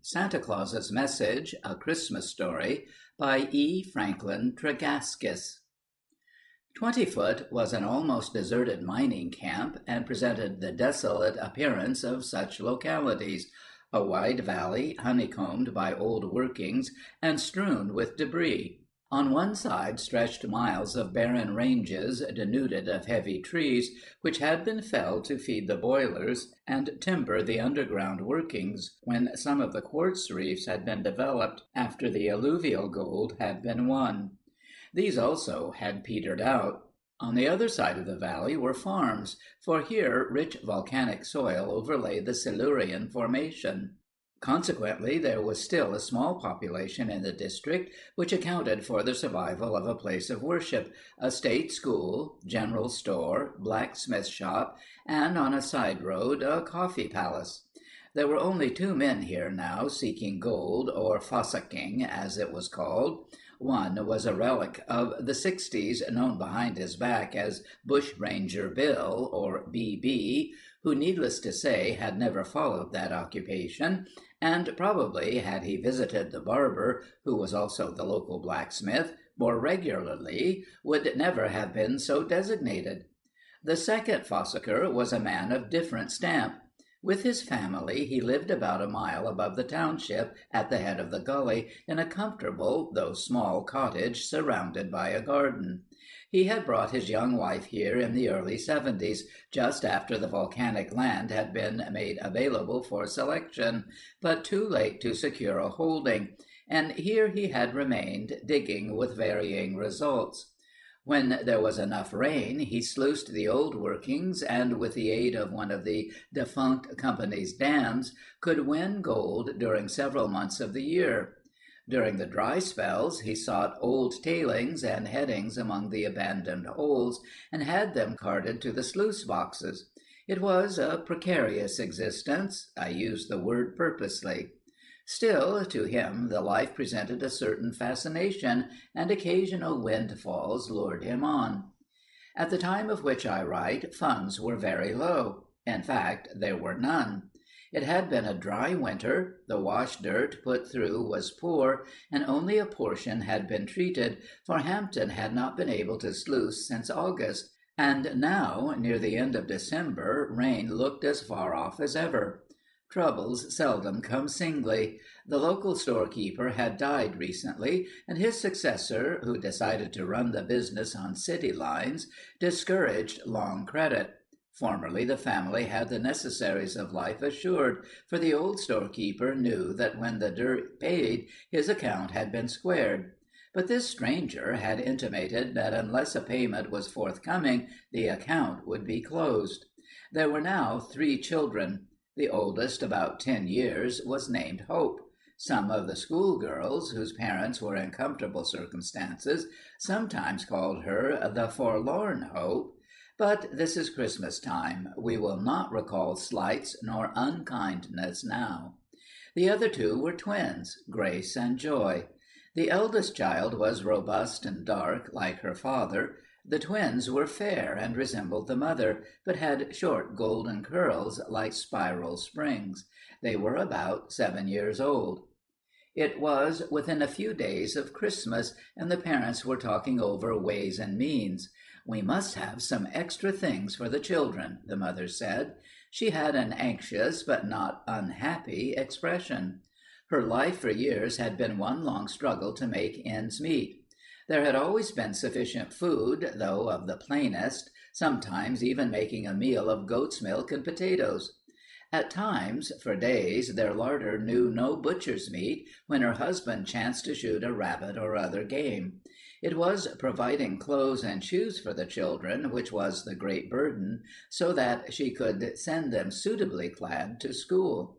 Santa Claus's Message, A Christmas Story by E. Franklin Tregaskis. 20-Foot was an almost deserted mining camp and presented the desolate appearance of such localities, a wide valley honeycombed by old workings and strewn with debris. On one side stretched miles of barren ranges denuded of heavy trees, which had been felled to feed the boilers and timber the underground workings when some of the quartz reefs had been developed after the alluvial gold had been won. These also had petered out. On the other side of the valley were farms, for here rich volcanic soil overlay the Silurian formation. Consequently, there was still a small population in the district, which accounted for the survival of a place of worship, a state school, general store, blacksmith shop, and on a side road a coffee palace. There were only 2 men here now seeking gold, or fossicking, as it was called. One was a relic of the 60s, known behind his back as Bushranger Bill, or B.B., who, needless to say, had never followed that occupation, and probably, had he visited the barber, who was also the local blacksmith, more regularly, would never have been so designated. The second fossicker was a man of different stamp. With his family, he lived about a mile above the township at the head of the gully in a comfortable, though small, cottage surrounded by a garden. He had brought his young wife here in the early 70s, just after the volcanic land had been made available for selection, but too late to secure a holding, and here he had remained, digging with varying results. When there was enough rain, he sluiced the old workings, and with the aid of one of the defunct company's dams, could win gold during several months of the year. During the dry spells, he sought old tailings and headings among the abandoned holes, and had them carted to the sluice boxes. It was a precarious existence. I use the word purposely. Still, to him, the life presented a certain fascination, and occasional windfalls lured him on. At the time of which I write, funds were very low. In fact, there were none. It had been a dry winter, the wash dirt put through was poor, and only a portion had been treated, for Hampton had not been able to sluice since August, and now, near the end of December, rain looked as far off as ever. Troubles seldom come singly. The local storekeeper had died recently, and his successor, who decided to run the business on city lines, discouraged long credit. Formerly the family had the necessaries of life assured, for the old storekeeper knew that when the dirt paid, his account had been squared. But this stranger had intimated that unless a payment was forthcoming, the account would be closed. There were now 3 children. The oldest, about 10 years, was named Hope. Some of the schoolgirls, whose parents were in comfortable circumstances, sometimes called her the Forlorn Hope. But this is Christmas time. We will not recall slights nor unkindness now. The other 2 were twins, Grace and Joy. The eldest child was robust and dark, like her father. The twins were fair and resembled the mother, but had short golden curls like spiral springs. They were about 7 years old. It was within a few days of Christmas, and the parents were talking over ways and means. "We must have some extra things for the children," the mother said. She had an anxious but not unhappy expression. Her life for years had been one long struggle to make ends meet. There had always been sufficient food, though of the plainest, sometimes even making a meal of goat's milk and potatoes. At times, for days, their larder knew no butcher's meat when her husband chanced to shoot a rabbit or other game. It was providing clothes and shoes for the children which was the great burden, so that she could send them suitably clad to school.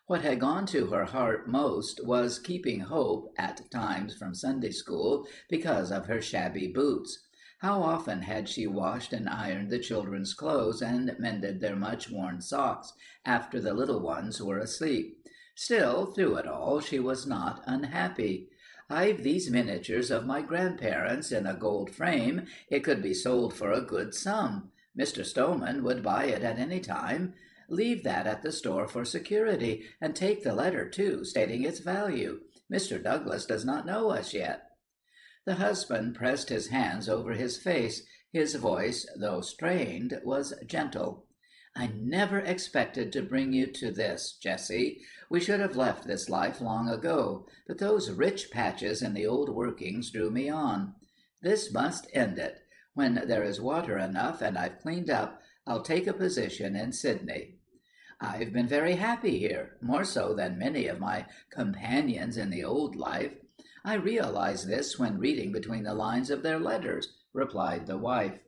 What had gone to her heart most was keeping Hope at times from Sunday school because of her shabby boots. How often had she washed and ironed the children's clothes and mended their much-worn socks after the little ones were asleep. Still, through it all, she was not unhappy. "I've these miniatures of my grandparents in a gold frame. It could be sold for a good sum. Mr. Stoneman would buy it at any time. Leave that at the store for security, and take the letter, too, stating its value. Mr. Douglas does not know us yet." The husband pressed his hands over his face. His voice, though strained, was gentle. "I never expected to bring you to this, Jessie. We should have left this life long ago, but those rich patches in the old workings drew me on. This must end it. When there is water enough and I've cleaned up, I'll take a position in Sydney. I've been very happy here, more so than many of my companions in the old life. I realized this when reading between the lines of their letters," replied the wife.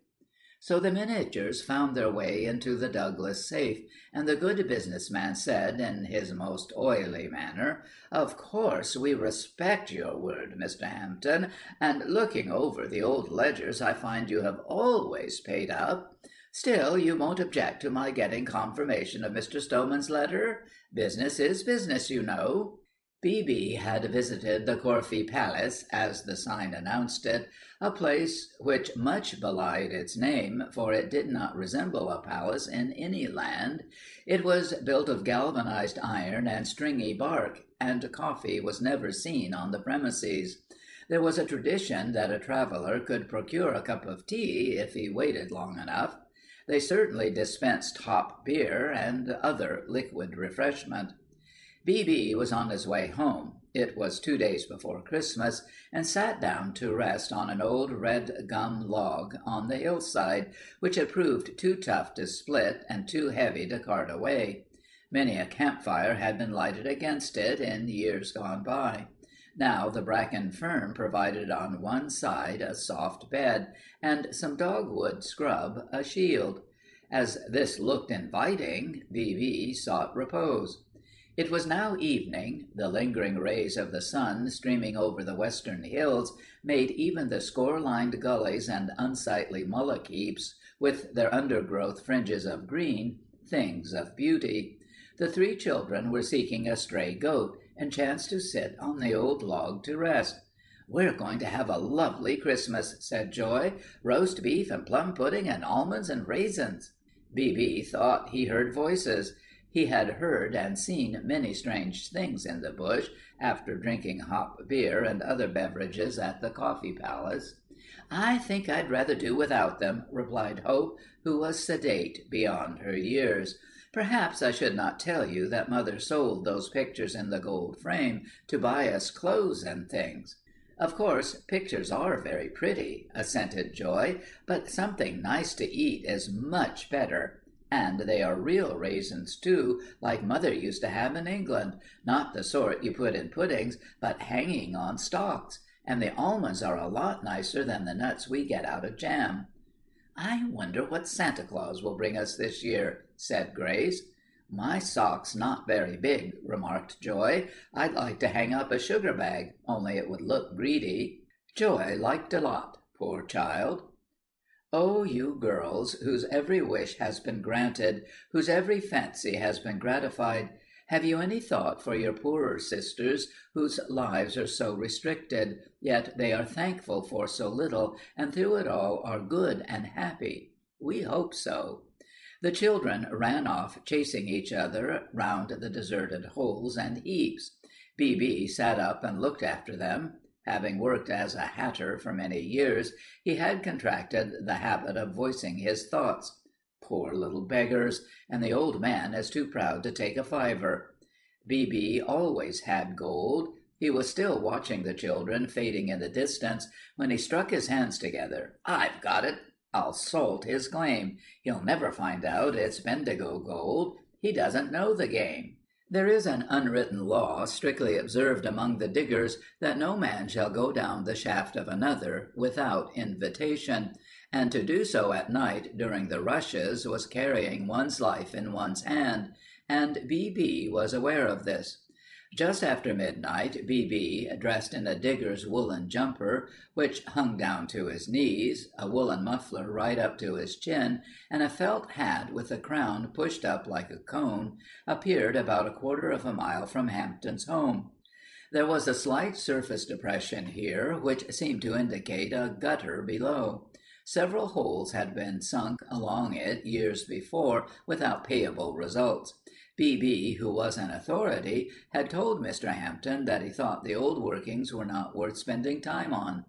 So the miniatures found their way into the Douglas safe, and the good businessman said, in his most oily manner, "Of course we respect your word, Mr. Hampton, and looking over the old ledgers I find you have always paid up. Still, you won't object to my getting confirmation of Mr. Stoneman's letter? Business is business, you know." B.B. had visited the Corfe Palace, as the sign announced it, a place which much belied its name, for it did not resemble a palace in any land. It was built of galvanized iron and stringy bark, and coffee was never seen on the premises. There was a tradition that a traveller could procure a cup of tea if he waited long enough. They certainly dispensed hop beer and other liquid refreshment. B.B. was on his way home. It was 2 days before Christmas, and sat down to rest on an old red gum log on the hillside, which had proved too tough to split and too heavy to cart away. Many a campfire had been lighted against it in years gone by. Now the bracken fern provided on one side a soft bed, and some dogwood scrub a shield. As this looked inviting, B.B. sought repose. It was now evening. The lingering rays of the sun streaming over the western hills made even the score-lined gullies and unsightly mullock heaps, with their undergrowth fringes of green, things of beauty. The 3 children were seeking a stray goat, and chanced to sit on the old log to rest. "We're going to have a lovely Christmas," said Joy. "Roast beef and plum pudding and almonds and raisins." B.B. thought he heard voices. He had heard and seen many strange things in the bush after drinking hop beer and other beverages at the Coffee Palace. "I think I'd rather do without them," replied Hope, who was sedate beyond her years. "Perhaps I should not tell you that Mother sold those pictures in the gold frame to buy us clothes and things." "Of course, pictures are very pretty," assented Joy, "but something nice to eat is much better. And they are real raisins, too, like Mother used to have in England, not the sort you put in puddings, but hanging on stalks. And the almonds are a lot nicer than the nuts we get out of jam." "I wonder what Santa Claus will bring us this year," said Grace. "My sock's not very big," remarked Joy. "I'd like to hang up a sugar bag, only it would look greedy." Joy liked a lot, poor child. Oh, you girls, whose every wish has been granted, whose every fancy has been gratified, have you any thought for your poorer sisters, whose lives are so restricted, yet they are thankful for so little, and through it all are good and happy? We hope so. The children ran off chasing each other round the deserted holes and heaps. B.B. sat up and looked after them. Having worked as a hatter for many years, he had contracted the habit of voicing his thoughts. Poor little beggars, and the old man is too proud to take a fiver. B.B. always had gold. He was still watching the children fading in the distance when he struck his hands together. "I've got it. I'll salt his claim. He'll never find out it's Bendigo gold. He doesn't know the game. There is an unwritten law strictly observed among the diggers that no man shall go down the shaft of another without invitation, and to do so at night during the rushes was carrying one's life in one's hand, and B.B. was aware of this. Just after midnight, B.B., dressed in a digger's woolen jumper, which hung down to his knees, a woolen muffler right up to his chin, and a felt hat with the crown pushed up like a cone, appeared about a quarter of a mile from Hampton's home. There was a slight surface depression here, which seemed to indicate a gutter below. Several holes had been sunk along it years before without payable results. B.B., who was an authority, had told Mr. Hampton that he thought the old workings were not worth spending time on.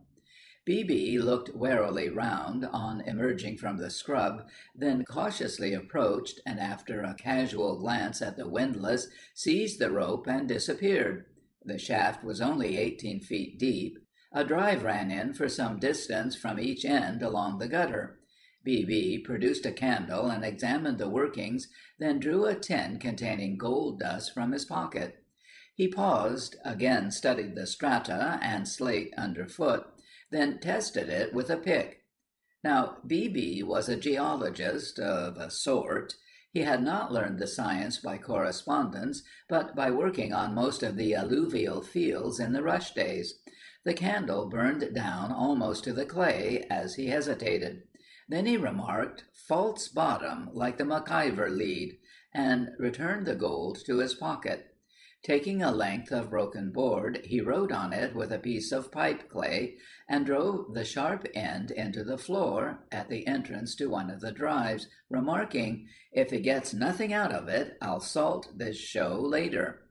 B.B. looked warily round on emerging from the scrub, then cautiously approached, and after a casual glance at the windlass, seized the rope and disappeared. The shaft was only 18 feet deep. A drive ran in for some distance from each end along the gutter. B.B. produced a candle and examined the workings, then drew a tin containing gold dust from his pocket. He paused, again studied the strata and slate underfoot, then tested it with a pick. Now, B.B. was a geologist of a sort. He had not learned the science by correspondence, but by working on most of the alluvial fields in the rush days. The candle burned down almost to the clay as he hesitated. Then he remarked, "False bottom, like the MacIver lead," and returned the gold to his pocket. Taking a length of broken board, he wrote on it with a piece of pipe clay, and drove the sharp end into the floor at the entrance to one of the drives, remarking, "If he gets nothing out of it, I'll salt this show later."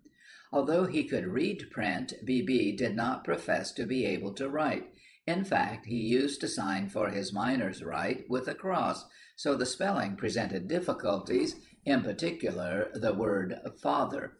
Although he could read print, B.B. did not profess to be able to write. In fact, he used to sign for his miner's right with a cross, so the spelling presented difficulties, in particular the word father.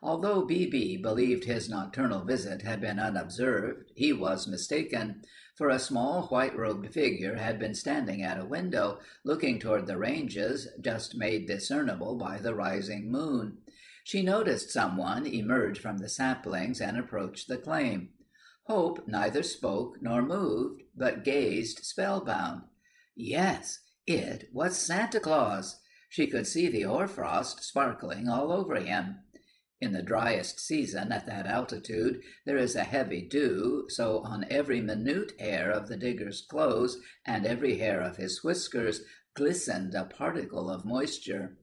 Although B.B. believed his nocturnal visit had been unobserved, he was mistaken, for a small white-robed figure had been standing at a window, looking toward the ranges just made discernible by the rising moon. She noticed someone emerge from the saplings and approach the claim. Hope neither spoke nor moved, but gazed spellbound. Yes, it was Santa Claus. She could see the hoarfrost sparkling all over him. In the driest season at that altitude there is a heavy dew, so on every minute hair of the digger's clothes and every hair of his whiskers glistened a particle of moisture.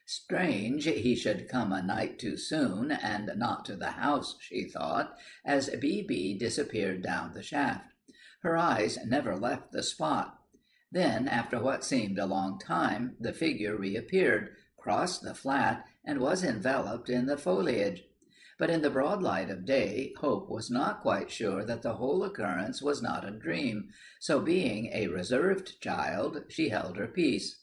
Strange he should come a night too soon, and not to the house, she thought, as B.B. disappeared down the shaft. Her eyes never left the spot. Then, after what seemed a long time, the figure reappeared, crossed the flat, and was enveloped in the foliage. But in the broad light of day, Hope was not quite sure that the whole occurrence was not a dream, so being a reserved child, she held her peace.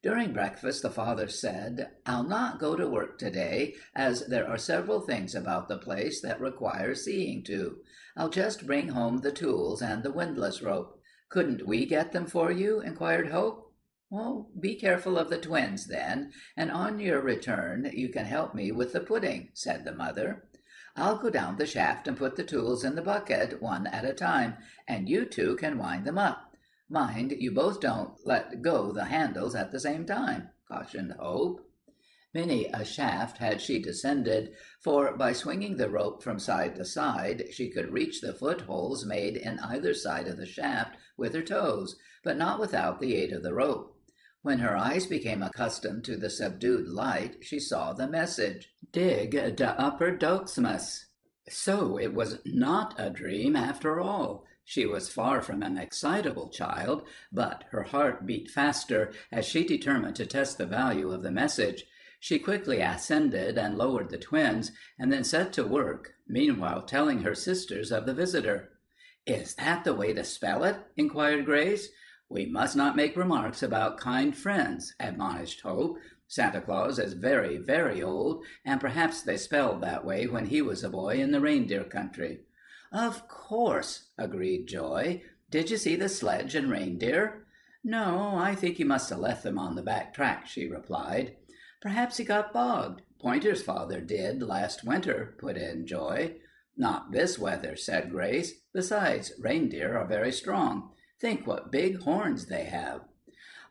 During breakfast the father said, "I'll not go to work today, as there are several things about the place that require seeing to. I'll just bring home the tools and the windlass rope." "Couldn't we get them for you?" inquired Hope. "Oh, be careful of the twins, then, and on your return you can help me with the pudding," said the mother. "I'll go down the shaft and put the tools in the bucket, one at a time, and you two can wind them up. Mind you both don't let go the handles at the same time," cautioned Hope. Many a shaft had she descended, for by swinging the rope from side to side she could reach the footholes made in either side of the shaft with her toes, but not without the aid of the rope. When her eyes became accustomed to the subdued light, she saw the message, "Dig de upper Doxmus." So it was not a dream after all. She was far from an excitable child, but her heart beat faster as she determined to test the value of the message. She quickly ascended and lowered the twins, and then set to work, meanwhile telling her sisters of the visitor. "Is that the way to spell it?" inquired Grace. "We must not make remarks about kind friends," admonished Hope. "Santa Claus is very, very old, and perhaps they spelled that way when he was a boy in the reindeer country." "Of course," agreed Joy. "Did you see the sledge and reindeer?" "No, I think he must have left them on the back track," she replied. "Perhaps he got bogged. Pointer's father did last winter," put in Joy. "Not this weather," said Grace. "Besides, reindeer are very strong. Think what big horns they have."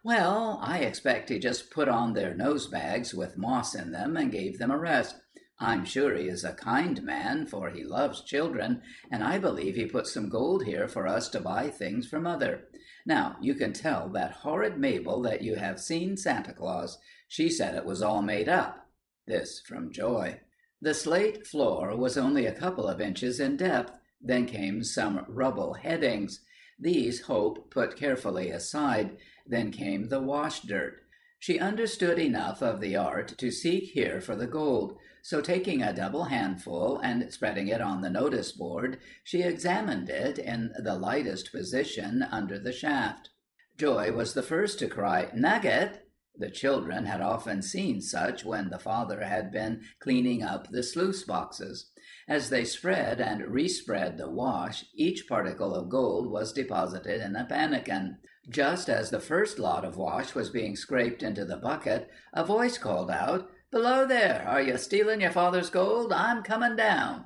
"Well, I expect he just put on their nose bags with moss in them and gave them a rest. I'm sure he is a kind man, for he loves children, and I believe he put some gold here for us to buy things for Mother. Now, you can tell that horrid Mabel that you have seen Santa Claus. She said it was all made up." This from Joy. The slate floor was only a couple of inches in depth. Then came some rubble headings. These Hope put carefully aside. Then came the wash dirt. She understood enough of the art to seek here for the gold, so taking a double handful and spreading it on the notice board, she examined it in the lightest position under the shaft. Joy was the first to cry, "Nugget!" The children had often seen such when the father had been cleaning up the sluice boxes. As they spread and respread the wash, each particle of gold was deposited in a pannikin. Just as the first lot of wash was being scraped into the bucket, a voice called out, "Below there! Are you stealing your father's gold? I'm coming down."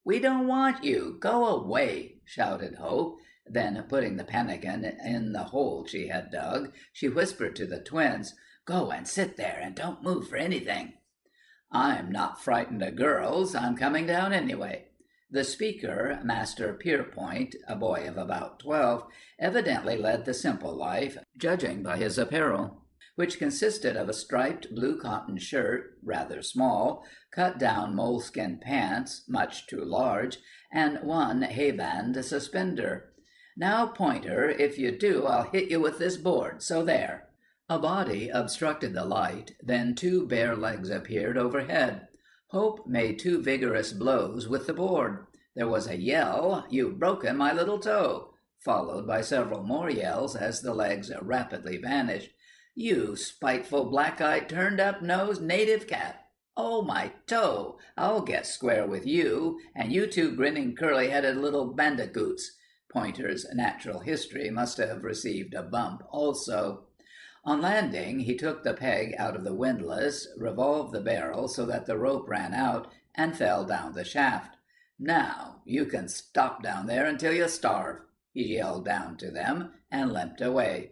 "We don't want you. Go away!" shouted Hope. Then, putting the pannikin in the hole she had dug, she whispered to the twins, "Go and sit there and don't move for anything." "I'm not frightened of girls. I'm coming down anyway." The speaker, Master Pierpoint, a boy of about 12, evidently led the simple life, judging by his apparel, which consisted of a striped blue cotton shirt, rather small, cut-down moleskin pants, much too large, and one hay-band suspender. "Now, Pointer, if you do, I'll hit you with this board, so there." A body obstructed the light, then two bare legs appeared overhead. Hope made two vigorous blows with the board. There was a yell, "You've broken my little toe," followed by several more yells as the legs rapidly vanished. "You spiteful, black-eyed, turned-up-nosed native cat! Oh, my toe! I'll get square with you, and you two grinning, curly-headed little bandicoots." Pointer's natural history must have received a bump also. On landing, he took the peg out of the windlass, revolved the barrel so that the rope ran out, and fell down the shaft. "Now, you can stop down there until you starve," he yelled down to them, and limped away.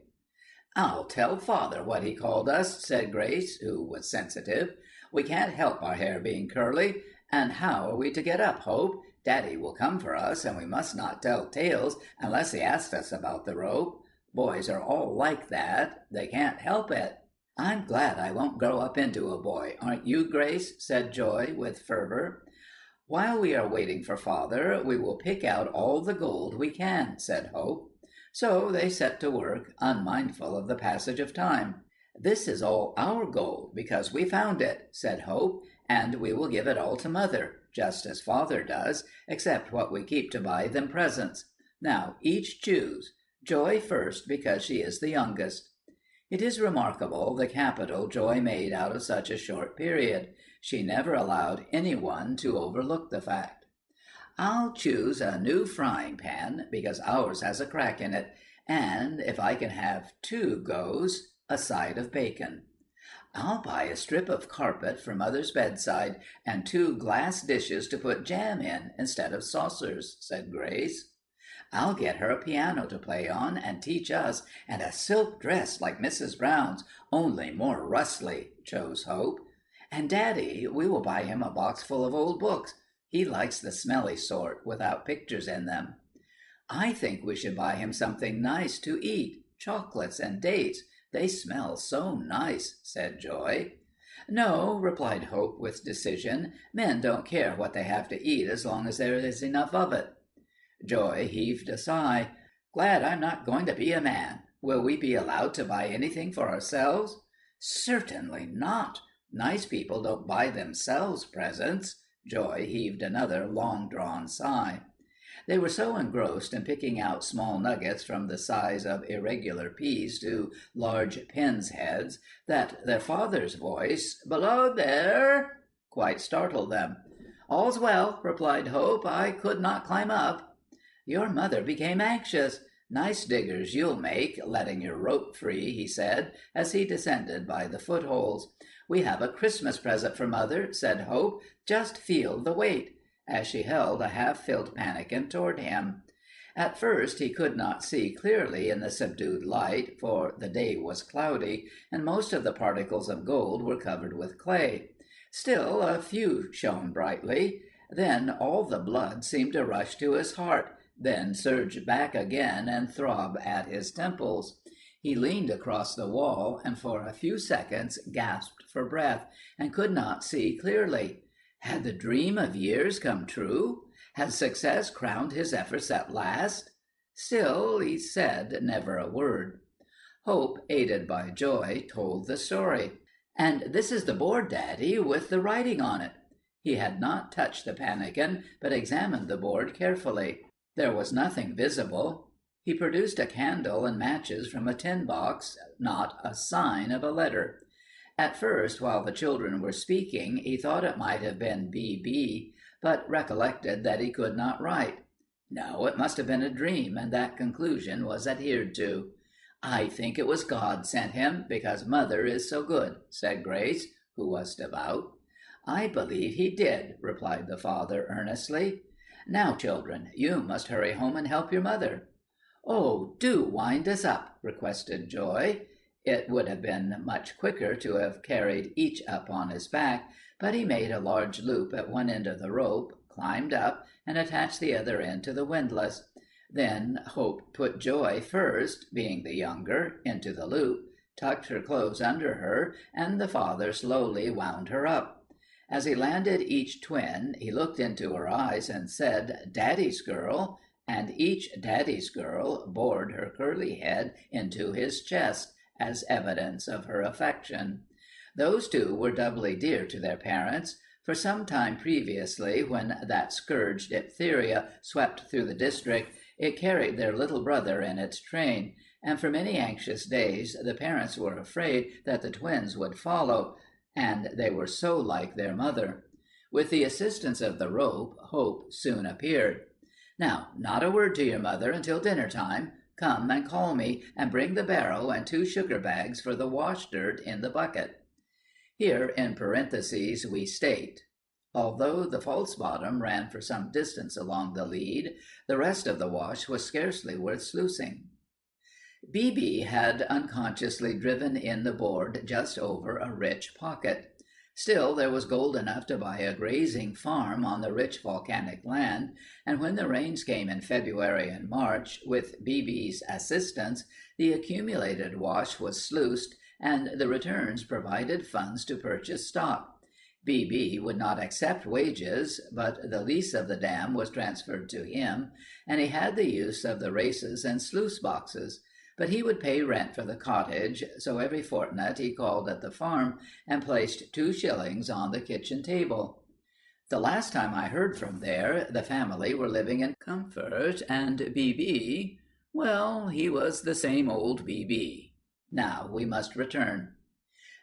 "I'll tell father what he called us," said Grace, who was sensitive. "We can't help our hair being curly. And how are we to get up, Hope? Daddy will come for us, and we must not tell tales unless he asks us about the rope. Boys are all like that. They can't help it." "I'm glad I won't grow up into a boy, aren't you, Grace?" said Joy with fervor. "While we are waiting for father, we will pick out all the gold we can," said Hope. So they set to work, unmindful of the passage of time. "This is all our gold, because we found it," said Hope, "and we will give it all to mother, just as father does, except what we keep to buy them presents. Now, each choose. Joy first, because she is the youngest." It is remarkable the capital Joy made out of such a short period. She never allowed anyone to overlook the fact. "I'll choose a new frying pan, because ours has a crack in it, and, if I can have two goes, a side of bacon." "I'll buy a strip of carpet for mother's bedside, and two glass dishes to put jam in instead of saucers," said Grace. "I'll get her a piano to play on and teach us, and a silk dress like Mrs. Brown's, only more rustly," chose Hope. "And Daddy, we will buy him a box full of old books. He likes the smelly sort, without pictures in them." "I think we should buy him something nice to eat, chocolates and dates. They smell so nice," said Joy. "No," replied Hope with decision. "Men don't care what they have to eat as long as there is enough of it." Joy heaved a sigh. "Glad I'm not going to be a man. Will we be allowed to buy anything for ourselves?" "Certainly not. Nice people don't buy themselves presents." Joy heaved another long-drawn sigh. They were so engrossed in picking out small nuggets from the size of irregular peas to large pins' heads that their father's voice, "Below there," quite startled them. "All's well," replied Hope. "I could not climb up." Your mother became anxious. "Nice diggers you'll make, letting your rope free," he said, as he descended by the footholes. "We have a Christmas present for Mother," said Hope. "Just feel the weight," as she held a half-filled pannikin toward him. At first he could not see clearly in the subdued light, for the day was cloudy, and most of the particles of gold were covered with clay. Still, a few shone brightly. Then all the blood seemed to rush to his heart, then surge back again and throb at his temples. He leaned across the wall and for a few seconds gasped for breath and could not see clearly. Had the dream of years come true? Had success crowned his efforts at last? Still, he said never a word. Hope, aided by Joy, told the story. "And this is the board, Daddy, with the writing on it." He had not touched the pannikin, but examined the board carefully. There was nothing visible. He produced a candle and matches from a tin box, not a sign of a letter. At first, while the children were speaking, he thought it might have been B.B., but recollected that he could not write. No, it must have been a dream, and that conclusion was adhered to. "I think it was God sent him, because Mother is so good," said Grace, who was devout. "I believe he did," replied the father earnestly. "Now, children, you must hurry home and help your mother." "Oh, do wind us up," requested Joy. It would have been much quicker to have carried each up on his back, but he made a large loop at one end of the rope, climbed up, and attached the other end to the windlass. Then Hope put Joy first, being the younger, into the loop, tucked her clothes under her, and the father slowly wound her up. As he landed each twin, he looked into her eyes and said, "Daddy's girl," and each Daddy's girl bored her curly head into his chest as evidence of her affection. Those two were doubly dear to their parents. For some time previously, when that scourge diphtheria swept through the district, it carried their little brother in its train, and for many anxious days the parents were afraid that the twins would follow, and they were so like their mother. With the assistance of the rope, Hope soon appeared. "Now, not a word to your mother until dinner time. Come and call me, and bring the barrow and 2 sugar bags for the wash dirt in the bucket." Here in parentheses we state, although the false bottom ran for some distance along the lead, the rest of the wash was scarcely worth sluicing. B.B. had unconsciously driven in the board just over a rich pocket. Still, there was gold enough to buy a grazing farm on the rich volcanic land, and when the rains came in February and March, with B.B.'s assistance, the accumulated wash was sluiced, and the returns provided funds to purchase stock. B.B. would not accept wages, but the lease of the dam was transferred to him, and he had the use of the races and sluice boxes. But he would pay rent for the cottage, so every fortnight he called at the farm and placed 2 shillings on the kitchen table. The last time I heard from there, the family were living in comfort, and B.B., well, he was the same old B.B. Now we must return.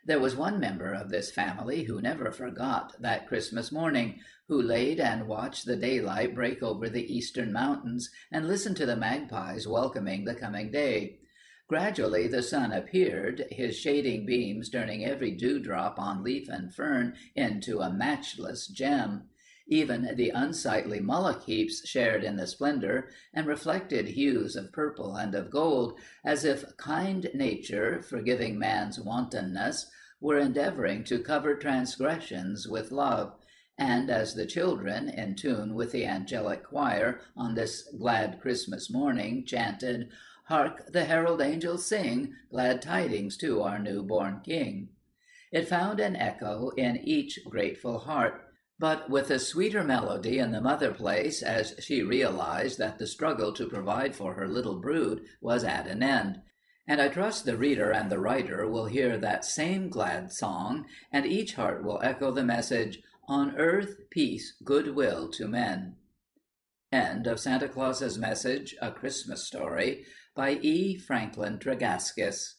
There was one member of this family who never forgot that Christmas morning, who laid and watched the daylight break over the eastern mountains and listened to the magpies welcoming the coming day. Gradually the sun appeared, his shading beams turning every dewdrop on leaf and fern into a matchless gem. Even the unsightly mullock heaps shared in the splendor, and reflected hues of purple and of gold, as if kind nature, forgiving man's wantonness, were endeavoring to cover transgressions with love. And as the children, in tune with the angelic choir on this glad Christmas morning, chanted, "Hark the herald angels sing, glad tidings to our new-born King," it found an echo in each grateful heart, but with a sweeter melody in the mother place as she realized that the struggle to provide for her little brood was at an end. And I trust the reader and the writer will hear that same glad song, and each heart will echo the message, "On earth, peace, goodwill to men." End of Santa Claus's Message, A Christmas Story, by E. Franklin Tregaskis.